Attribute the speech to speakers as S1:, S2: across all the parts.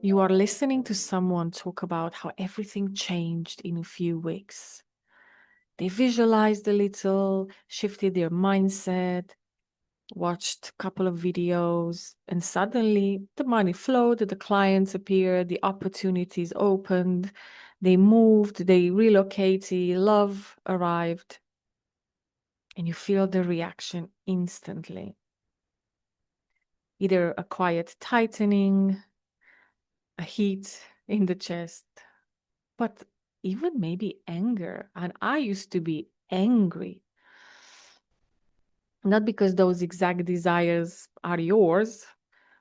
S1: You are listening to someone talk about how everything changed in a few weeks. They visualized a little, shifted their mindset, watched a couple of videos, and suddenly the money flowed, the clients appeared, the opportunities opened, they moved, they relocated, love arrived, and you feel the reaction instantly. Either a quiet tightening, a heat in the chest, but even maybe anger. And I used to be angry, not because those exact desires are yours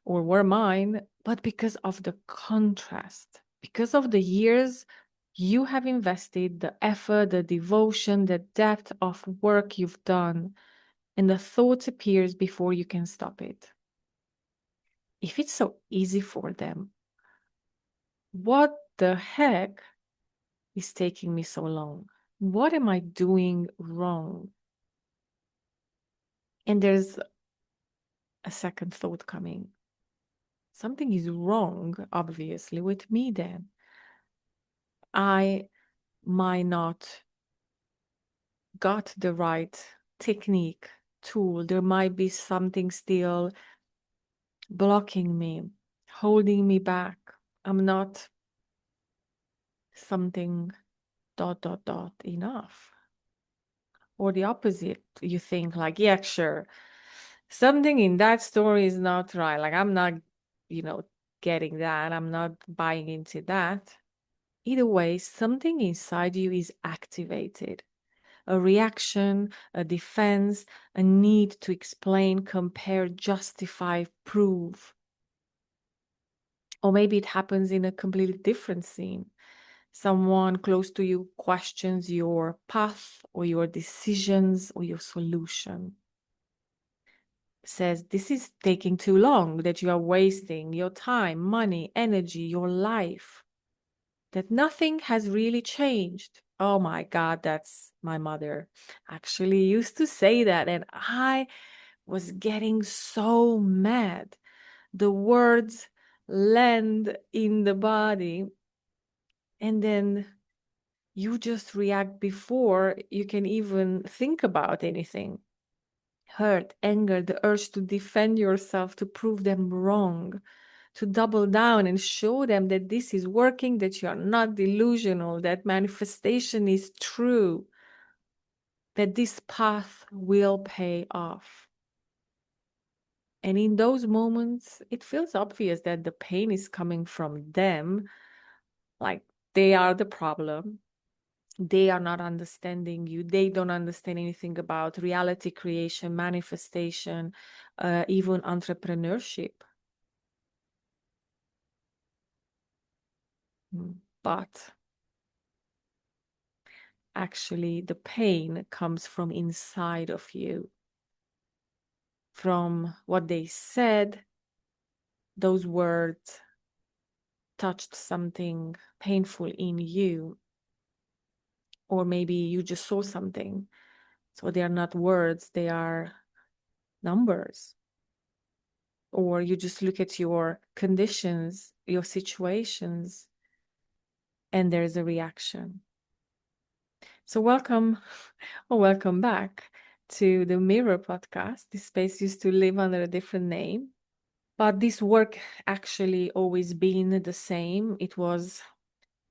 S1: or were mine, but because of the contrast, because of the years you have invested, the effort, the devotion, the depth of work you've done, and the thought appears before you can stop it. If it's so easy for them, what the heck is taking me so long? What am I doing wrong? And there's a second thought coming. Something is wrong, obviously, with me then. I might not got the right technique, tool. There might be something still blocking me, holding me back. I'm not something enough. Or the opposite, you think like, yeah, sure. Something in that story is not right. Like I'm not, you know, getting that. I'm not buying into that. Either way, something inside you is activated. A reaction, a defense, a need to explain, compare, justify, prove. Or maybe it happens in a completely different scene. Someone close to you questions your path or your decisions or your solution. Says this is taking too long, that you are wasting your time, money, energy, your life, that nothing has really changed. Oh my God, that's my mother actually used to say that. And I was getting so mad. The words land in the body, and then you just react before you can even think about anything. Hurt, anger, the urge to defend yourself, to prove them wrong, to double down and show them that this is working, that you are not delusional, that manifestation is true, that this path will pay off. And in those moments, it feels obvious that the pain is coming from them, like they are the problem. They are not understanding you. They don't understand anything about reality creation, manifestation, even entrepreneurship. But actually, the pain comes from inside of you, from what they said. Those words touched something painful in you, or maybe you just saw something. So they are not words, they are numbers. Or you just look at your conditions, your situations, and there's a reaction. So welcome or welcome back to the Mirror podcast. This space used to live under a different name, but this work actually always been the same. It was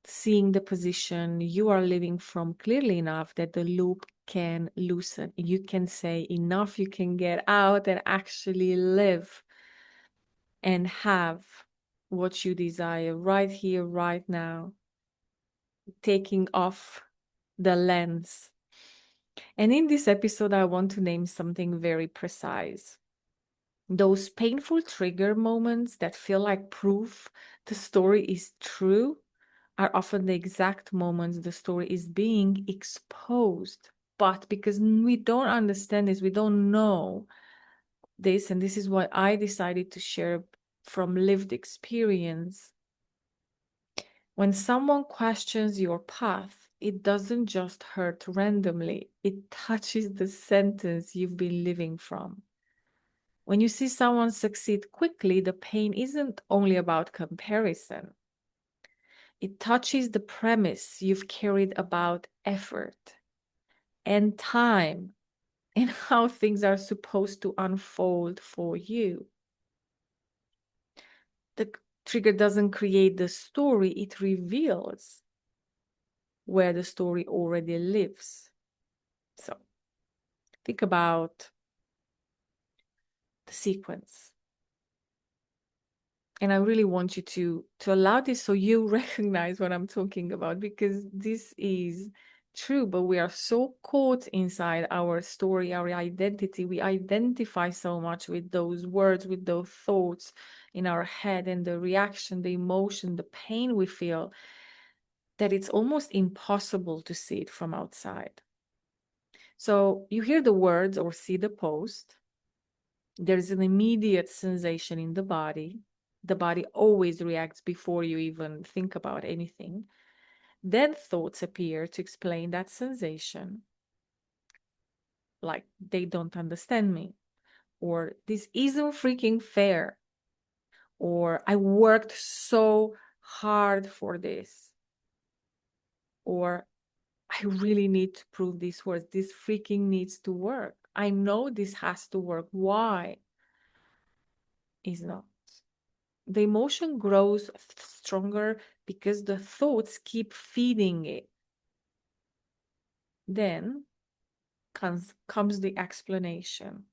S1: seeing the position you are living from clearly enough that the loop can loosen. You can say enough, you can get out and actually live and have what you desire right here, right now, taking off the lens. And in this episode, I want to name something very precise. Those painful trigger moments that feel like proof the story is true are often the exact moments the story is being exposed. But because we don't understand this, we don't know this, and this is why I decided to share from lived experience. When someone questions your path, it doesn't just hurt randomly, it touches the sentence you've been living from. When you see someone succeed quickly, the pain isn't only about comparison. It touches the premise you've carried about effort and time and how things are supposed to unfold for you. The trigger doesn't create the story, it reveals where the story already lives. So think about the sequence. And I really want you to allow this so you recognize what I'm talking about, because this is true, but we are so caught inside our story, our identity. We identify so much with those words, with those thoughts in our head, and the reaction, the emotion, the pain we feel, that it's almost impossible to see it from outside. So you hear the words or see the post, there's an immediate sensation in the body. The body always reacts before you even think about anything. Then thoughts appear to explain that sensation, like they don't understand me, or this isn't freaking fair, or I worked so hard for this, or I really need to prove this works. This freaking needs to work. I know this has to work. Why is not? The emotion grows stronger because the thoughts keep feeding it. Then comes the explanation,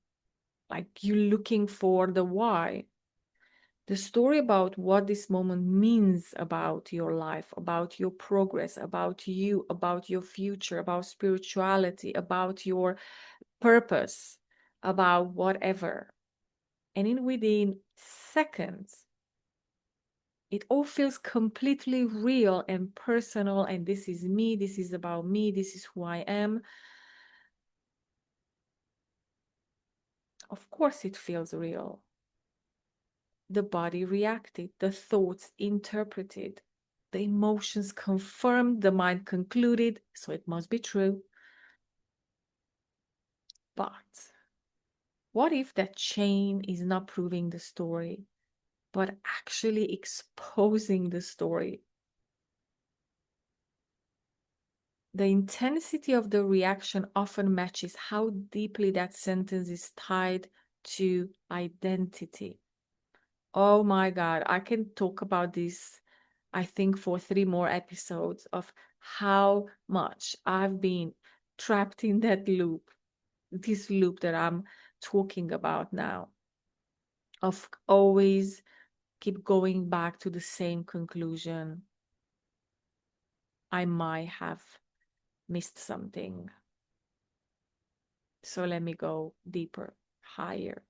S1: like you looking for the why. The story about what this moment means about your life, about your progress, about you, about your future, about spirituality, about your purpose, about whatever. And in within seconds, it all feels completely real and personal. And this is me. This is about me. This is who I am. Of course, it feels real. The body reacted, the thoughts interpreted, the emotions confirmed, the mind concluded, so it must be true. But what if that chain is not proving the story, but actually exposing the story? The intensity of the reaction often matches how deeply that sentence is tied to identity. Oh my God, I can talk about this, I think, for 3 more episodes of how much I've been trapped in that loop, this loop that I'm talking about now, of always keep going back to the same conclusion. I might have missed something. So let me go deeper, higher.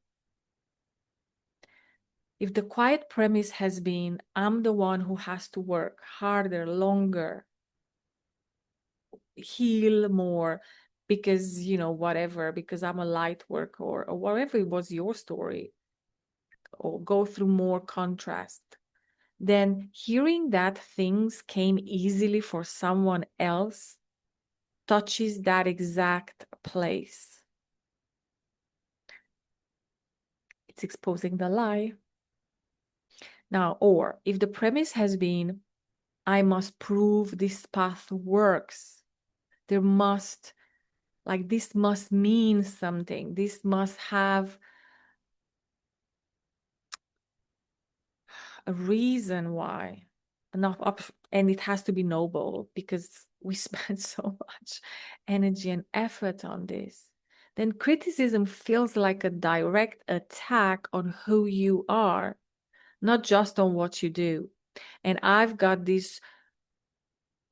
S1: If the quiet premise has been, I'm the one who has to work harder, longer, heal more, because, whatever, because I'm a light worker, or whatever it was your story, or go through more contrast, then hearing that things came easily for someone else touches that exact place. It's exposing the lie. Now, or if the premise has been, I must prove this path works. There must, this must mean something. This must have a reason why. And it has to be noble, because we spend so much energy and effort on this. Then criticism feels like a direct attack on who you are, not just on what you do. And I've got this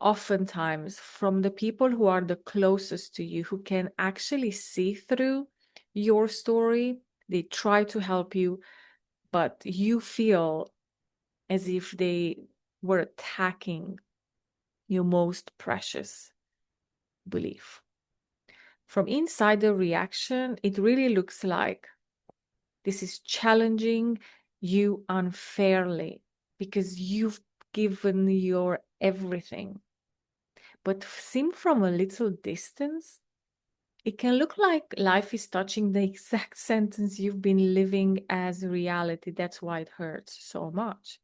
S1: oftentimes from the people who are the closest to you, who can actually see through your story. They try to help you, but you feel as if they were attacking your most precious belief. From inside the reaction, it really looks like this is challenging you unfairly because you've given your everything. But seen from a little distance, It can look like life is touching the exact sentence you've been living as reality. That's why it hurts so much.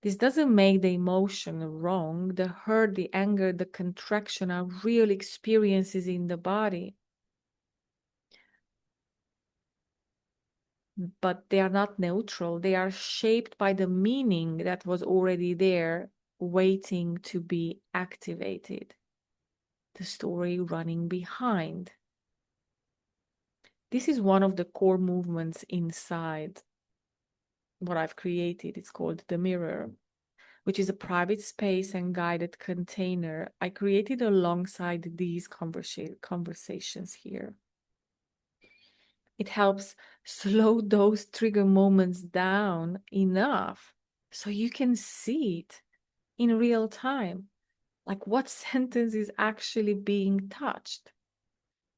S1: This doesn't make the emotion wrong. The hurt, the anger, the contraction are real experiences in the body. But they are not neutral. They are shaped by the meaning that was already there, waiting to be activated. The story running behind. This is one of the core movements inside what I've created. It's called the mirror, which is a private space and guided container I created alongside these conversations here. It helps slow those trigger moments down enough so you can see it in real time. Like what sentence is actually being touched?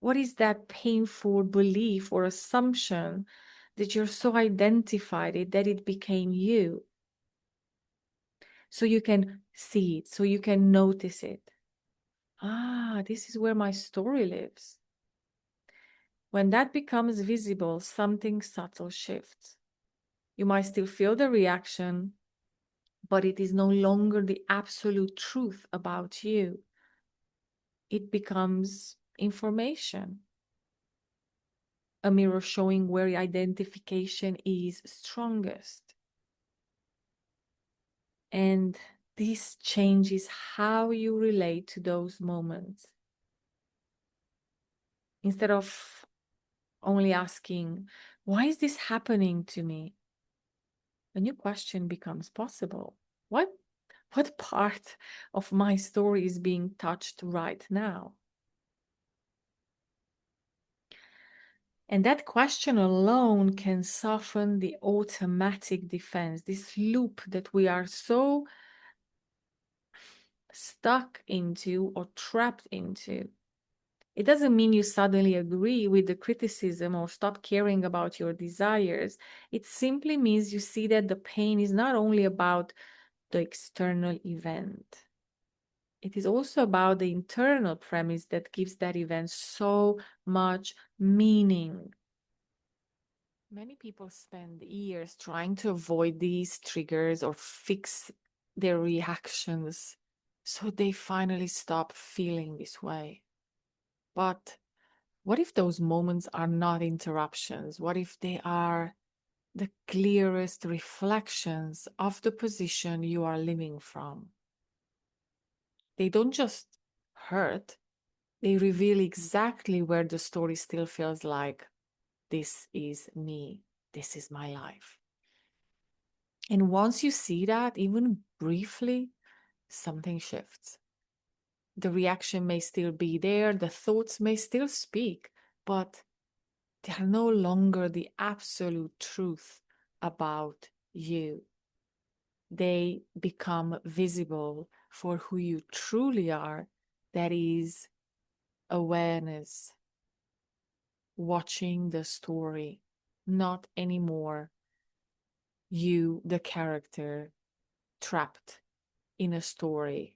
S1: What is that painful belief or assumption that you're so identified it that it became you? So you can see it, so you can notice it. Ah, this is where my story lives. When that becomes visible, something subtle shifts. You might still feel the reaction, but it is no longer the absolute truth about you. It becomes information, a mirror showing where identification is strongest. And this changes how you relate to those moments. Instead of only asking, why is this happening to me? A new question becomes possible. What part of my story is being touched right now? And that question alone can soften the automatic defense, this loop that we are so stuck into or trapped into. It doesn't mean you suddenly agree with the criticism or stop caring about your desires. It simply means you see that the pain is not only about the external event. It is also about the internal premise that gives that event so much meaning. Many people spend years trying to avoid these triggers or fix their reactions so they finally stop feeling this way. But what if those moments are not interruptions? What if they are the clearest reflections of the position you are living from? They don't just hurt, they reveal exactly where the story still feels like this is me, this is my life. And once you see that, even briefly, something shifts. The reaction may still be there, the thoughts may still speak, but they are no longer the absolute truth about you. They become visible for who you truly are. That is awareness, watching the story, not anymore you, the character, trapped in a story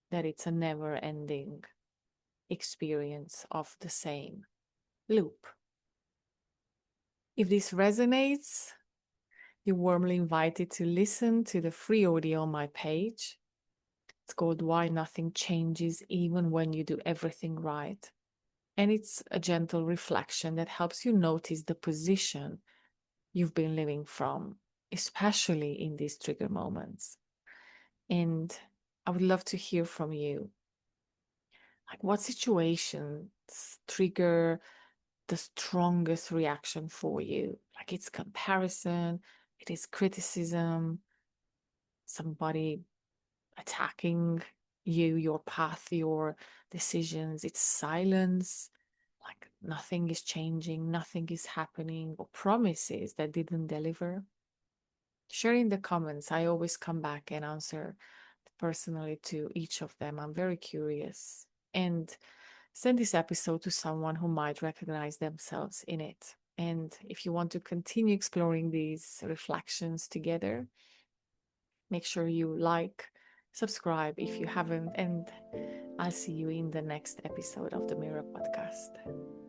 S1: that it's a never ending experience of the same loop. If this resonates, you're warmly invited to listen to the free audio on my page. It's called Why Nothing Changes Even When You Do Everything Right. And it's a gentle reflection that helps you notice the position you've been living from, especially in these trigger moments. And I would love to hear from you. Like, what situations trigger the strongest reaction for you? Like, it's comparison, it is criticism, somebody attacking you, your path, your decisions, it's silence, like nothing is changing, nothing is happening, or promises that didn't deliver. Share in the comments. I always come back and answer personally to each of them. I'm very curious. And send this episode to someone who might recognize themselves in it. And if you want to continue exploring these reflections together, make sure you like subscribe if you haven't, and I'll see you in the next episode of the Mirror Podcast.